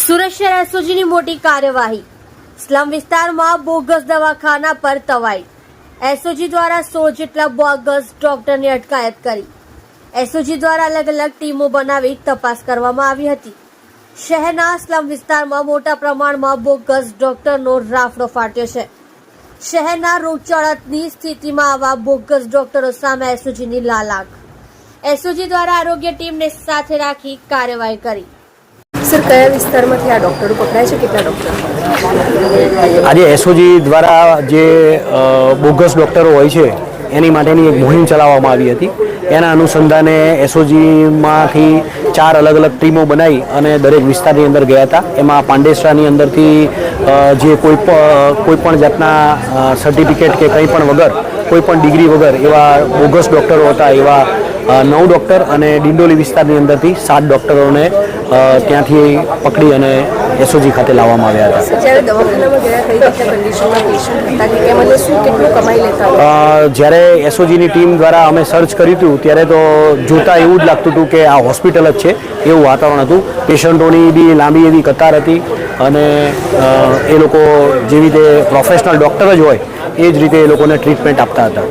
સુરત શહેર એસઓજીની મોટી કાર્યવાહી, સ્લમ વિસ્તારમાં બોગસ દવાખાના પર તવાઈ। એસઓજી દ્વારા 100 જેટલા બોગસ ડોક્ટરની અટકાયત કરી। એસઓજી દ્વારા અલગ અલગ ટીમો બનાવી તપાસ કરવામાં આવી હતી। શહેરના સ્લમ વિસ્તારમાં મોટા પ્રમાણમાં બોગસ ડોક્ટરનો રાફડો ફાટ્યો છે। શહેરના રોગચાળાની સ્થિતિમાં આવા બોગસ ડોક્ટરો સામે એસઓજીની લાલાક। એસઓજી દ્વારા આરોગ્ય ટીમને સાથે રાખી કાર્યવાહી કરી। સર, કયા વિસ્તારમાંથી આ ડૉક્ટરો પકડાય છે? કેટલા ડૉક્ટર? આજે એસઓજી દ્વારા જે બોગસ ડૉક્ટરો હોય છે એની માટેની એક મુહિમ ચલાવવામાં આવી હતી। એના અનુસંધાને એસઓજીમાંથી 4 અલગ અલગ ટીમો બનાવી અને દરેક વિસ્તારની અંદર ગયા હતા। એમાં પાંડેસરાની અંદરથી જે કોઈ પણ જાતના સર્ટિફિકેટ કે કંઈ પણ વગર, કોઈ પણ ડિગ્રી વગર એવા બોગસ ડૉક્ટરો હતા, એવા 9 ડૉક્ટર અને ડિંડોલી વિસ્તારની અંદરથી 7 ડૉક્ટરોને ત્યાંથી પકડી અને એસઓજી ખાતે લાવવામાં આવ્યા હતા। જ્યારે દવાખાનામાં ગયા કઈ રીતે કન્ડિશનમાં પેશન્ટ હતા કે કેમ અને શું કેટલું કમાઈ લેતા? જ્યારે એસઓજીની ટીમ દ્વારા અમે સર્ચ કર્યું હતું ત્યારે તો જોતા એવું જ લાગતું હતું કે આ હોસ્પિટલ જ છે એવું વાતાવરણ હતું। પેશન્ટોની બી લાંબી એવી કતાર હતી અને એ લોકો જેવી રીતે પ્રોફેશનલ ડૉક્ટર જ હોય એ જ રીતે એ લોકોને ટ્રીટમેન્ટ આપતા હતા।